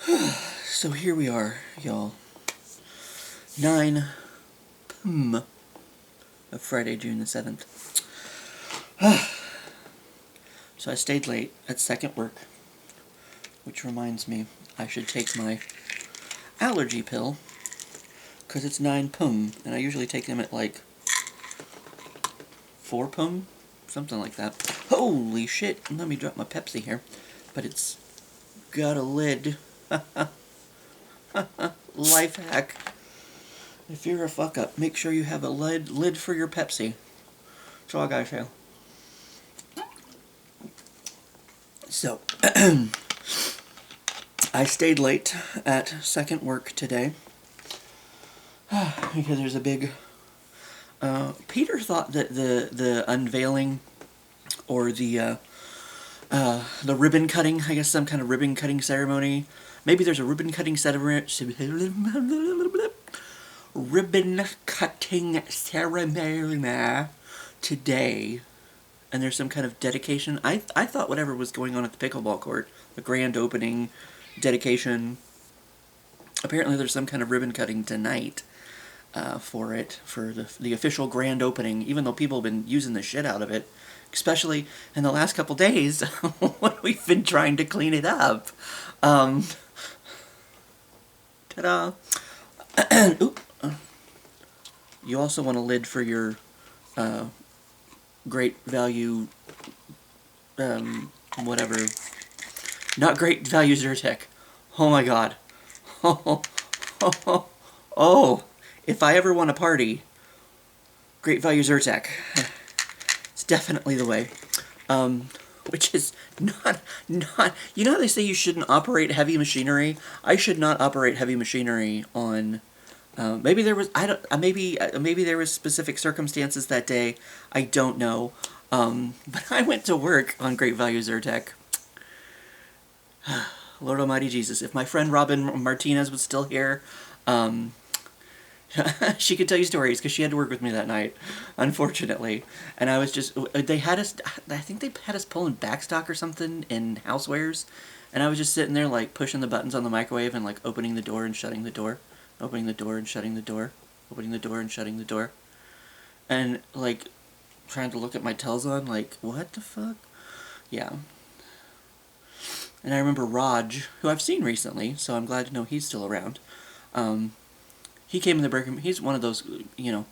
So here we are, y'all. 9 p.m. of Friday, June the 7th. So I stayed late at second work, which reminds me I should take my allergy pill, because it's 9 p.m. and I usually take them at like 4 p.m., something like that. Holy shit, let me drop my Pepsi here, but it's got a lid. Life hack. If you're a fuck up, make sure you have a lid for your Pepsi. That's all I gotta say. So, I stayed late at second work today because there's a big... Peter thought that the unveiling or the ribbon cutting, I guess some kind of ribbon cutting ceremony. Maybe there's a ribbon cutting ceremony today, and there's some kind of dedication. I thought whatever was going on at the pickleball court, the grand opening, dedication. Apparently there's some kind of ribbon cutting tonight for the official grand opening, even though people have been using the shit out of it, especially in the last couple days when we've been trying to clean it up. Ta-da! Oop. You also want a lid for your great value, whatever. Not great value Zyrtec. Oh my god. Oh, if I ever want a party, great value Zyrtec. It's definitely the way. Which is not, you know how they say you shouldn't operate heavy machinery? I should not operate heavy machinery on, maybe there was, maybe there was specific circumstances that day, I don't know. But I went to work on great value Zyrtec. Lord Almighty Jesus, if my friend Robin Martinez was still here, she could tell you stories, because she had to work with me that night, unfortunately. And I was just, they had us, I think they had us pulling backstock or something in housewares, and I was just sitting there, like, pushing the buttons on the microwave and, like, opening the door and shutting the door, opening the door and shutting the door, opening the door and shutting the door, and, like, trying to look at my Telzon, like, what the fuck? Yeah. And I remember Raj, who I've seen recently, so I'm glad to know he's still around. He came in the break room. He's one of those, you know,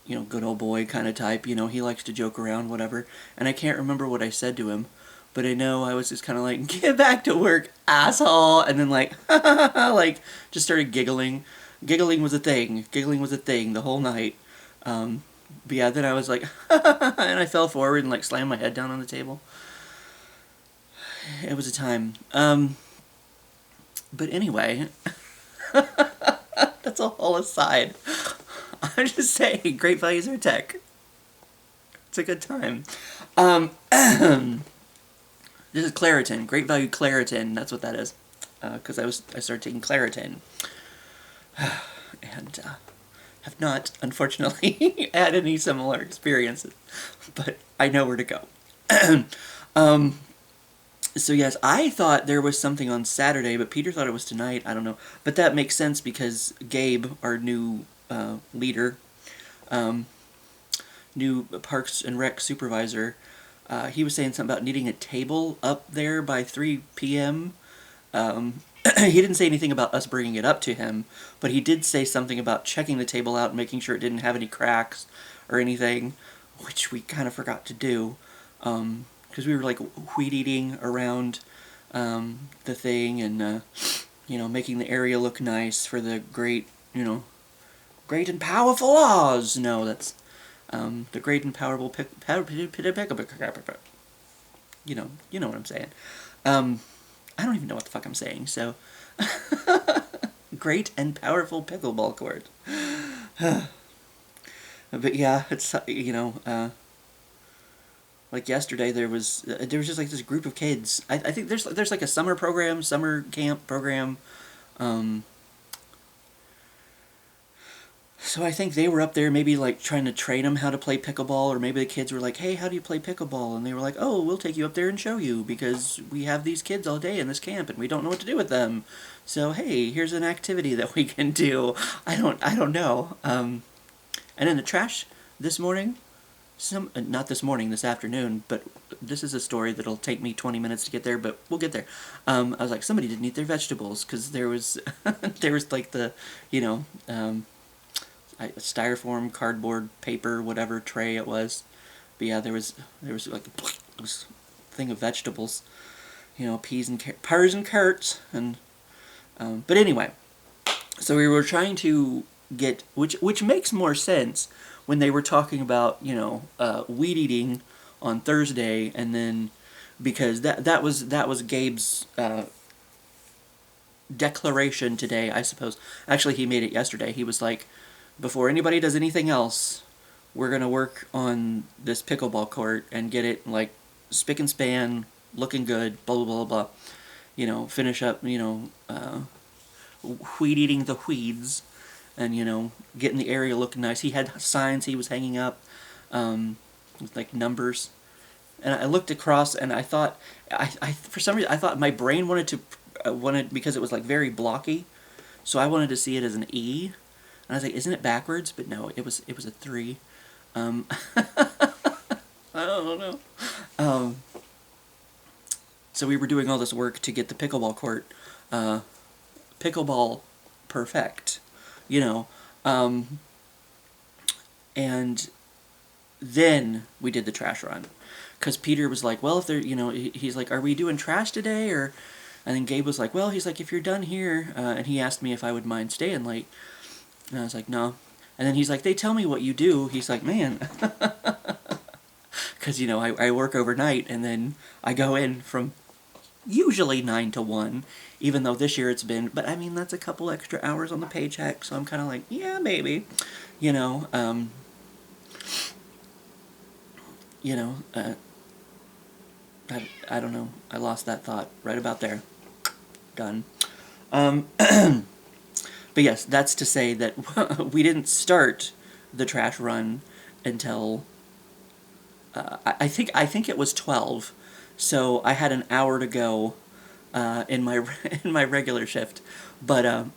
good old boy kind of type. You know, he likes to joke around, whatever. And I can't remember what I said to him, but I know I was just kind of like, "Get back to work, asshole!" And then like, like, just started giggling. Giggling was a thing. Giggling was a thing the whole night. But yeah, then I was like, and I fell forward and like slammed my head down on the table. It was a time. But anyway. That's a whole aside. I'm just saying, great value Zyrtec. It's a good time. This is Claritin, great value Claritin. That's what that is. Because I started taking Claritin, and have not, unfortunately, had any similar experiences. But I know where to go. So yes, I thought there was something on Saturday, but Peter thought it was tonight. I don't know. But that makes sense because Gabe, our new leader, new Parks and Rec supervisor, he was saying something about needing a table up there by 3 p.m. He didn't say anything about us bringing it up to him, but he did say something about checking the table out and making sure it didn't have any cracks or anything, which we kind of forgot to do. Because we were like weed eating around the thing and you know, making the area look nice for the great, you know, great and powerful Oz. No, that's the great and powerful you know what I'm saying. I don't even know what the fuck I'm saying. So great and powerful pickleball court. But yeah, it's, you know. Like yesterday, there was just like this group of kids. I think there's like a summer program, summer camp program. So I think they were up there maybe like trying to train them how to play pickleball, or maybe the kids were like, hey, how do you play pickleball? And they were like, oh, we'll take you up there and show you, because we have these kids all day in this camp and we don't know what to do with them. So hey, here's an activity that we can do. I don't know. And in the trash this morning, not this morning, this afternoon, but this is a story that'll take me 20 minutes to get there, but we'll get there. I was like, somebody didn't eat their vegetables, because there was there was like the, you know, styrofoam, cardboard, paper, whatever tray it was. But yeah, there was like this thing of vegetables, you know, peas and carrots, and but anyway, so we were trying to get, which makes more sense when they were talking about, you know, weed eating on Thursday, and then because that was Gabe's declaration today, I suppose. Actually, he made it yesterday. He was like, before anybody does anything else, we're going to work on this pickleball court and get it, like, spick and span, looking good, blah, blah, blah, blah. You know, finish up, you know, weed eating the weeds, and, you know, getting the area looking nice. He had signs he was hanging up, with, like, numbers. And I looked across, and I thought, for some reason, I thought my brain wanted because it was, like, very blocky, so I wanted to see it as an E. And I was like, isn't it backwards? But no, it was a 3. I don't know. So we were doing all this work to get the pickleball court, pickleball perfect, you know. And then we did the trash run. Because Peter was like, well, if they're, you know, he's like, are we doing trash today? Or, and then Gabe was like, well, he's like, if you're done here, and he asked me if I would mind staying late. And I was like, no. And then he's like, they tell me what you do. He's like, man. Because, you know, I work overnight, and then I go in from usually 9 to 1, even though this year it's been, but I mean, that's a couple extra hours on the paycheck, so I'm kind of like, yeah, maybe. You know, I don't know. I lost that thought right about there. Done. But yes, that's to say that we didn't start the trash run until I think it was 12, so I had an hour to go in my regular shift. But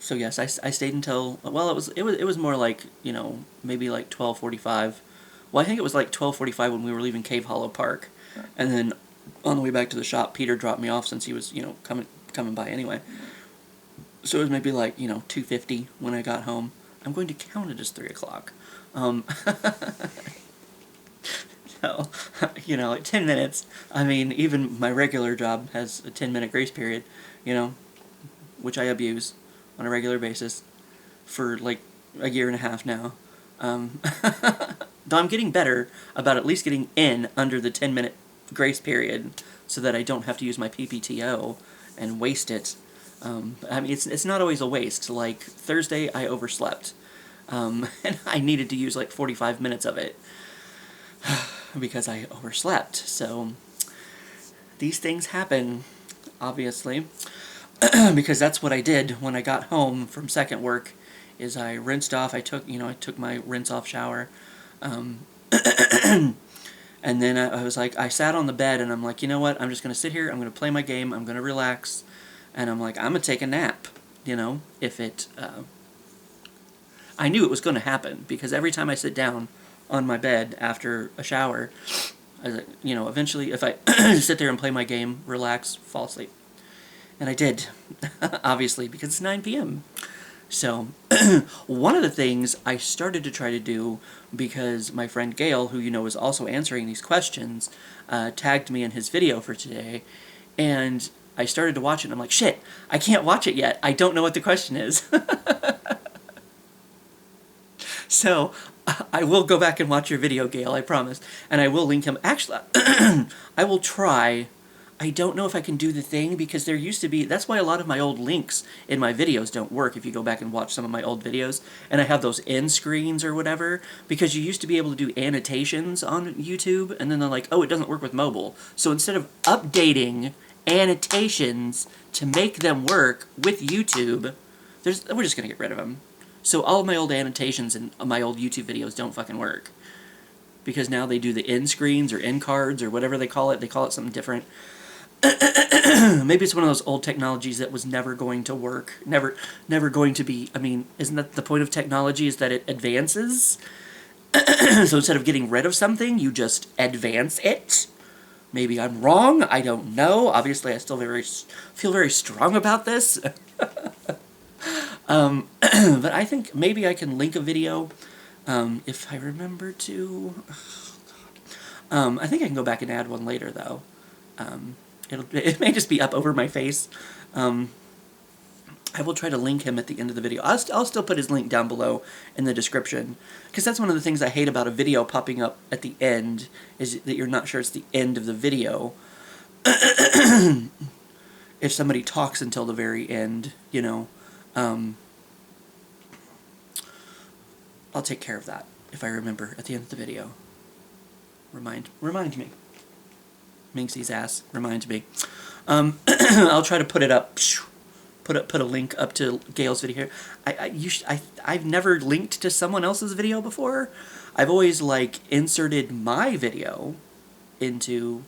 so yes, I stayed until, well, it was more like, you know, maybe like 12:45. Well, I think it was like 12:45 when we were leaving Cave Hollow Park, and then on the way back to the shop, Peter dropped me off since he was, you know, coming by anyway. So it was maybe like, you know, 2:50 when I got home. I'm going to count it as 3 o'clock. So, you know, like 10 minutes. I mean, even my regular job has a 10-minute grace period, you know, which I abuse on a regular basis for like a year and a half now. Though I'm getting better about at least getting in under the 10-minute grace period so that I don't have to use my PPTO and waste it. I mean, it's not always a waste. Like, Thursday, I overslept. And I needed to use like 45 minutes of it because I overslept. So, these things happen, obviously, because that's what I did when I got home from second work, is I rinsed off, I took my rinse-off shower, and then I was like, I sat on the bed, and I'm like, you know what, I'm just going to sit here, I'm going to play my game, I'm going to relax, and I'm like, I'm going to take a nap, you know, if it, I knew it was going to happen, because every time I sit down on my bed after a shower, I was like, you know, eventually, if I sit there and play my game, relax, fall asleep. And I did, obviously, because it's 9 p.m. So, one of the things I started to try to do, because my friend Gail, who you know is also answering these questions, tagged me in his video for today, and I started to watch it, and I'm like, shit, I can't watch it yet. I don't know what the question is. So, I will go back and watch your video, Gail, I promise. And I will link him. Actually, I will try. I don't know if I can do the thing, because there used to be, that's why a lot of my old links in my videos don't work if you go back and watch some of my old videos, and I have those end screens or whatever, because you used to be able to do annotations on YouTube, and then they're like, oh, it doesn't work with mobile. So instead of updating annotations to make them work with YouTube, we're just gonna get rid of them. So all of my old annotations and my old YouTube videos don't fucking work. Because now they do the end screens or end cards or whatever they call it. They call it something different. Maybe it's one of those old technologies that was never going to work. Never going to be... I mean, isn't that the point of technology, is that it advances? So instead of getting rid of something, you just advance it. Maybe I'm wrong. I don't know. Obviously, I still feel very strong about this. But I think maybe I can link a video, if I remember to. Oh, God. I think I can go back and add one later, though. It may just be up over my face. I will try to link him at the end of the video. I'll still put his link down below in the description, because that's one of the things I hate about a video popping up at the end, is that you're not sure it's the end of the video. If somebody talks until the very end, you know. I'll take care of that if I remember at the end of the video. Remind me. Minxie's ass, remind me. I'll try to put it up. Put a link up to Gail's video here. I've never linked to someone else's video before. I've always like inserted my video into.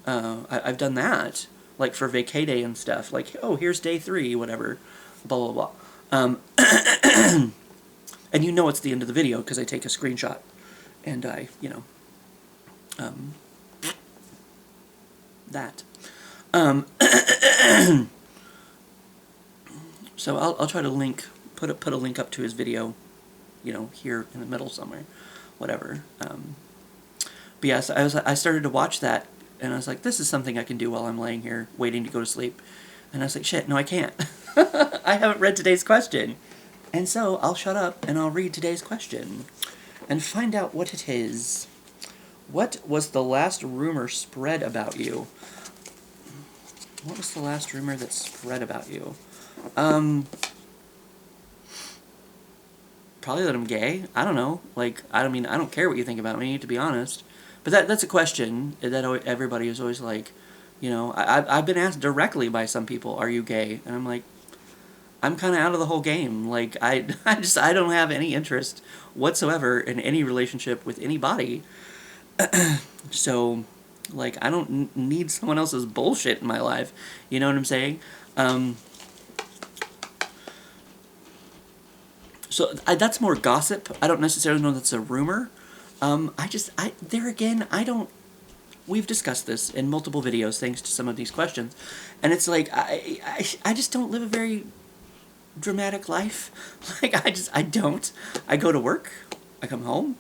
I've done that, like for Vacay Day and stuff. Like, oh, here's day 3, whatever, blah blah blah. And you know it's the end of the video because I take a screenshot, and I, you know, that. So I'll try to link, put a link up to his video, you know, here in the middle somewhere, whatever. But yes, I started to watch that, and I was like, this is something I can do while I'm laying here waiting to go to sleep. And I was like, shit, no, I can't. I haven't read today's question. And so I'll shut up and I'll read today's question and find out what it is. What was the last rumor spread about you? What was the last rumor that spread about you? Probably that I'm gay. I don't know. Like, I don't care what you think about me, to be honest. But that's a question that everybody is always like, you know, I've been asked directly by some people, are you gay? And I'm like, I'm kind of out of the whole game. Like, I don't have any interest whatsoever in any relationship with anybody. So, like, I don't need someone else's bullshit in my life. You know what I'm saying? So that's more gossip. I don't necessarily know that's a rumor. There again, we've discussed this in multiple videos thanks to some of these questions. And it's like, I just don't live a very dramatic life. Like, I don't. I go to work, I come home,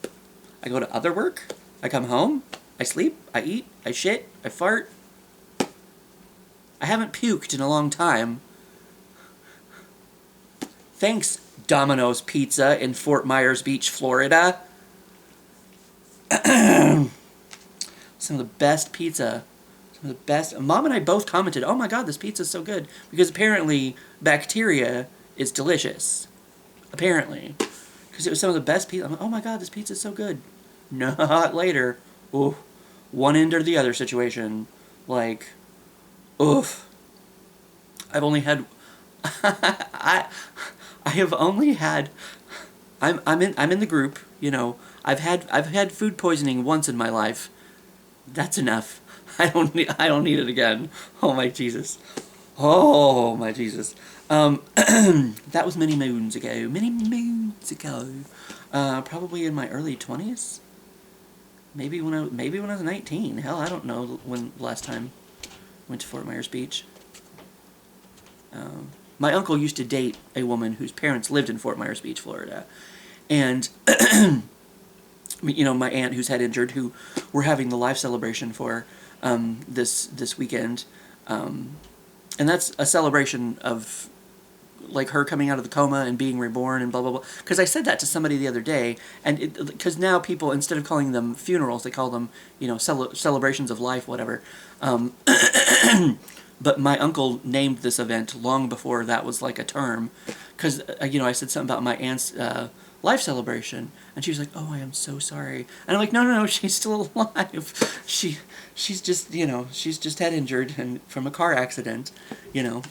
I go to other work, I come home, I sleep, I eat, I shit, I fart. I haven't puked in a long time. Thanks, Domino's Pizza in Fort Myers Beach, Florida. Some of the best pizza. Some of the best. Mom and I both commented, oh my god, this pizza's so good. Because apparently bacteria is delicious. Apparently. Because it was some of the best pizza. I'm like, oh my god, this pizza's so good. Not later. Ooh. One end or the other situation. Like, oof. I've only had... I have only had... I'm in the group, you know. I've had food poisoning once in my life. That's enough. I don't need it again. Oh my Jesus. Oh my Jesus. That was many moons ago. Many moons ago. Probably in my early 20s. Maybe when I was 19. Hell, I don't know when the last time I went to Fort Myers Beach. My uncle used to date a woman whose parents lived in Fort Myers Beach, Florida. And, you know, my aunt who's head injured, who we're having the life celebration for this weekend. And that's a celebration of, like, her coming out of the coma and being reborn and blah, blah, blah. Because I said that to somebody the other day, and because now people, instead of calling them funerals, they call them, you know, celebrations of life, whatever. But my uncle named this event long before that was, like, a term. Because, you know, I said something about my aunt's life celebration. And she was like, oh, I am so sorry. And I'm like, no, no, no, she's still alive. She's just, you know, she's just head injured and from a car accident, you know.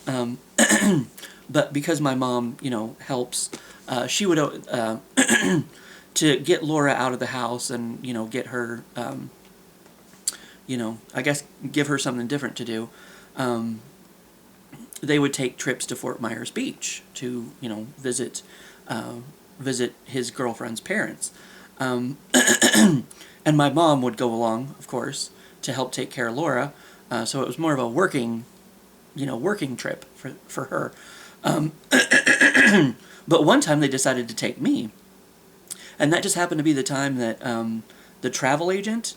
But because my mom, you know, helps, she would, to get Laura out of the house and, you know, get her, you know, I guess give her something different to do, they would take trips to Fort Myers Beach to, you know, visit his girlfriend's parents. And my mom would go along, of course, to help take care of Laura. So it was more of a working, you know, working trip for her. But one time they decided to take me. And that just happened to be the time that the travel agent,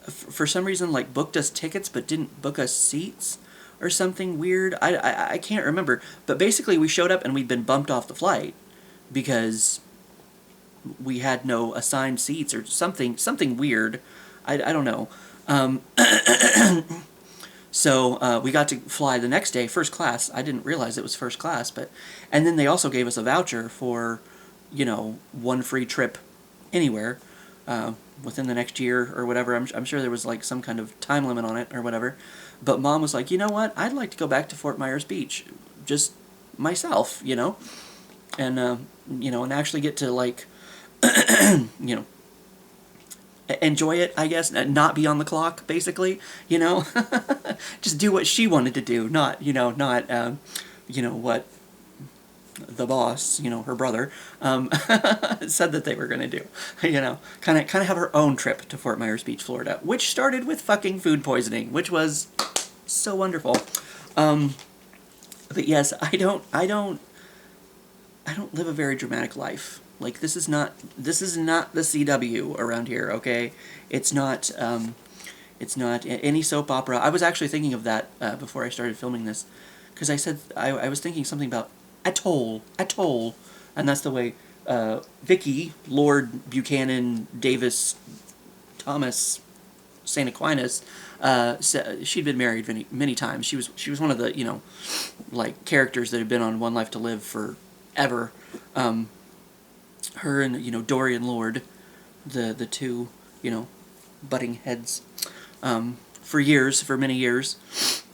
for some reason, like, booked us tickets but didn't book us seats or something weird. I can't remember. But basically we showed up and we'd been bumped off the flight because we had no assigned seats or something weird. I don't know. So we got to fly the next day, first class. I didn't realize it was first class, and then they also gave us a voucher for, you know, one free trip anywhere within the next year or whatever. I'm sure there was like some kind of time limit on it or whatever. But Mom was like, you know what? I'd like to go back to Fort Myers Beach, just myself, you know, and you know, and actually get to, like, you know, enjoy it, I guess, and not be on the clock, basically, you know. Just do what she wanted to do, not, you know, not, you know, what the boss, you know, her brother, said that they were going to do, you know. Kind of have her own trip to Fort Myers Beach, Florida, which started with fucking food poisoning, which was so wonderful. But yes, I don't live a very dramatic life. Like, this is not the CW around here, okay? It's not any soap opera. I was actually thinking of that before I started filming this, because I said I was thinking something about atoll, and that's the way Vicky, Lord Buchanan Davis Thomas St. Aquinas, she'd been married many times. She was one of the, you know, like, characters that had been on One Life to Live forever. Her and, you know, Dorian Lord, the two, you know, butting heads, for many years.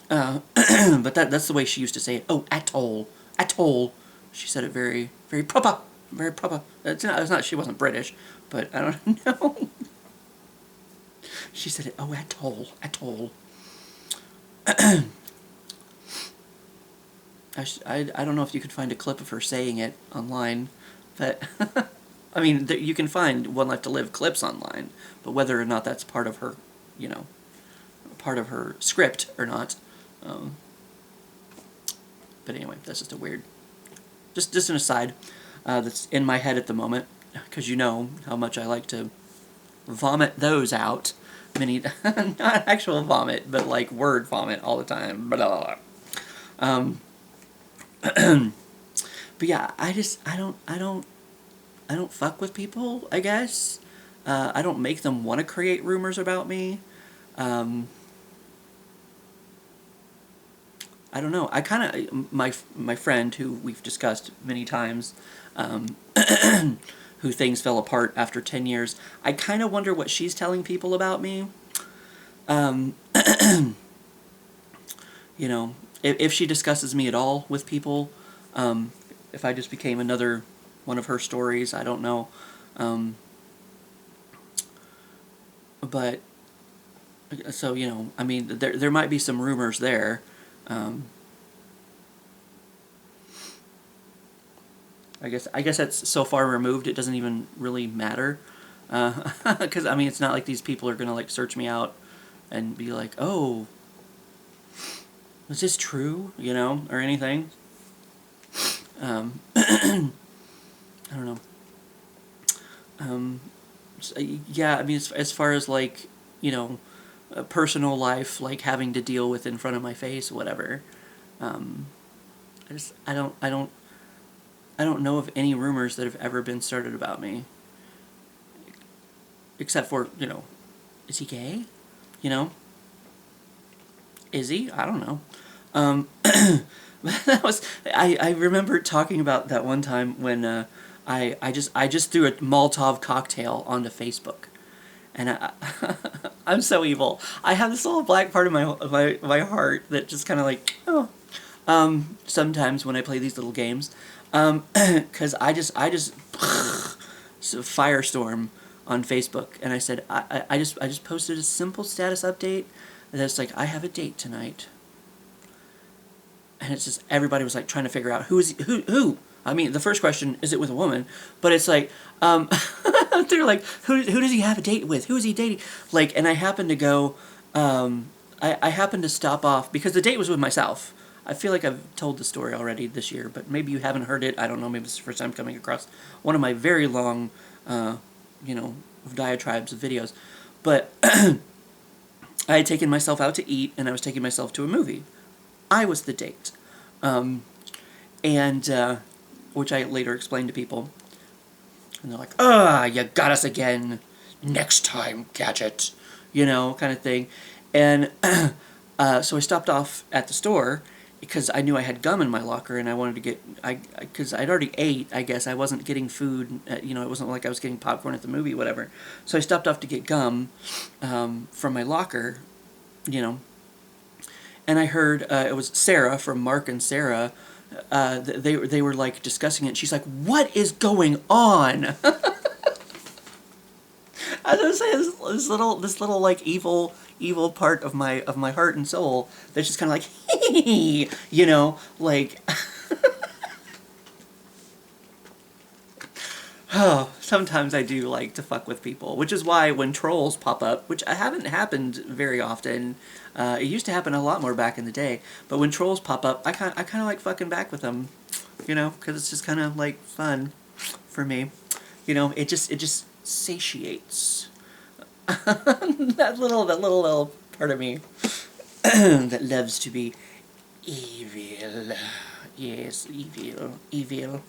But that's the way she used to say it. Oh, atoll. She said it very, very proper. Very proper. It's not, she wasn't British, but I don't know. She said it, oh, atoll. I don't know if you could find a clip of her saying it online, but I mean, you can find One Life to Live clips online, but whether or not that's part of her, you know, part of her script or not. But anyway, that's just a weird, just an aside that's in my head at the moment, because you know how much I like to vomit those out. Not actual vomit, but like word vomit all the time. Blah, blah, blah. But yeah, I don't fuck with people, I guess. I don't make them want to create rumors about me. I don't know. I kind of, my friend, who we've discussed many times, who things fell apart after 10 years, I kind of wonder what she's telling people about me. You know, if she discusses me at all with people, if I just became another one of her stories, I don't know. But, so, you know, I mean, there might be some rumors there. I guess that's so far removed it doesn't even really matter, because I mean, it's not like these people are gonna, like, search me out and be like, oh, was this true, you know, or anything. I don't know. So, yeah, I mean, as far as, like, you know, a personal life, like having to deal with in front of my face, whatever. I don't know of any rumors that have ever been started about me. Except for, you know, is he gay? You know? Is he? I don't know. That was, I remember talking about that one time when I just threw a Molotov cocktail onto Facebook, and I'm so evil. I have this little black part of my heart that just kind of like, oh, sometimes when I play these little games, because I just so firestorm on Facebook, and I said I just posted a simple status update that's like, I have a date tonight, and it's just everybody was like trying to figure out who. I mean, the first question, is it with a woman? But it's like, they're like, who does he have a date with? Who is he dating? Like, and I happened to go, I happened to stop off, because the date was with myself. I feel like I've told the story already this year, but maybe you haven't heard it. I don't know, maybe it's the first time coming across one of my very long, diatribes of videos. But I had taken myself out to eat, and I was taking myself to a movie. I was the date. Which I later explained to people. And they're like, you got us again. Next time, Gadget. Kind of thing. And so I stopped off at the store because I knew I had gum in my locker, and I wanted to get, because I'd already ate, I guess. I wasn't getting food, it wasn't like I was getting popcorn at the movie, whatever. So I stopped off to get gum from my locker, and I heard, it was Sarah from Mark and Sarah. They were like discussing it, and she's like, what is going on? I was gonna say, this little like evil part of my heart and soul that's just kind of like, like, oh, sometimes I do like to fuck with people, which is why when trolls pop up, which I haven't happened very often, it used to happen a lot more back in the day, but when trolls pop up, I kind of like fucking back with them, because it's just kind of like fun for me, it just satiates that little part of me that loves to be evil. Yes, evil.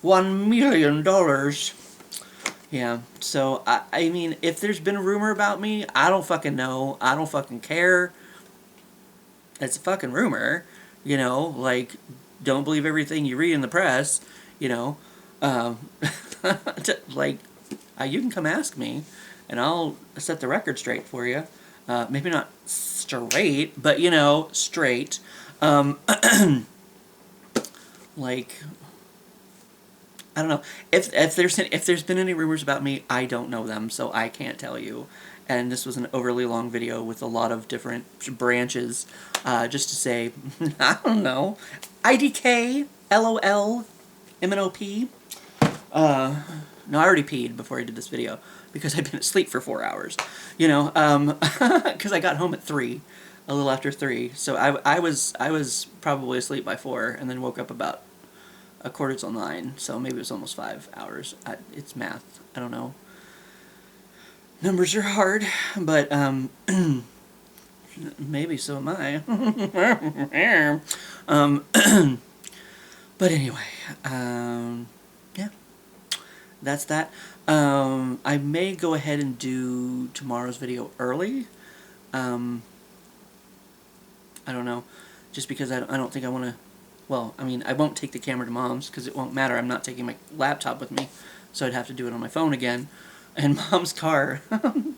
$1 million. Yeah, so, I mean, if there's been a rumor about me, I don't fucking know. I don't fucking care. It's a fucking rumor, like, don't believe everything you read in the press, like, you can come ask me, and I'll set the record straight for you. Maybe not straight, but, straight. Like, I don't know. If there's been any rumors about me, I don't know them, so I can't tell you. And this was an overly long video with a lot of different branches, just to say, I don't know, IDK, LOL, MNOP. No, I already peed before I did this video, because I've been asleep for 4 hours, because I got home at 3, a little after 3, so I was probably asleep by 4, and then woke up about 9:15, so maybe it was almost 5 hours. It's math, I don't know. Numbers are hard, but, maybe so am I. But anyway, yeah, that's that. I may go ahead and do tomorrow's video early. I don't know, just because I don't think I want to. Well, I mean, I won't take the camera to Mom's, because it won't matter. I'm not taking my laptop with me, so I'd have to do it on my phone again. And Mom's car,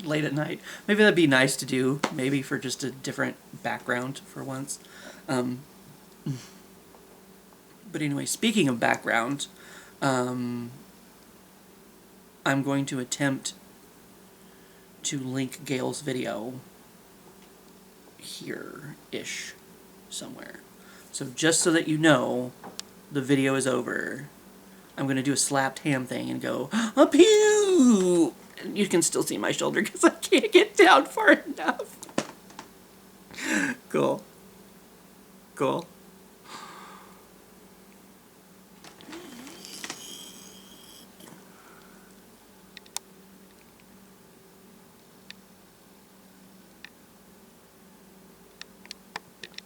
late at night. Maybe that'd be nice to do, maybe for just a different background for once. But anyway, speaking of background, I'm going to attempt to link Gail's video here-ish somewhere. So just so that you know, the video is over. I'm going to do a slapped ham thing and go, pew! And you can still see my shoulder because I can't get down far enough. Cool. Cool.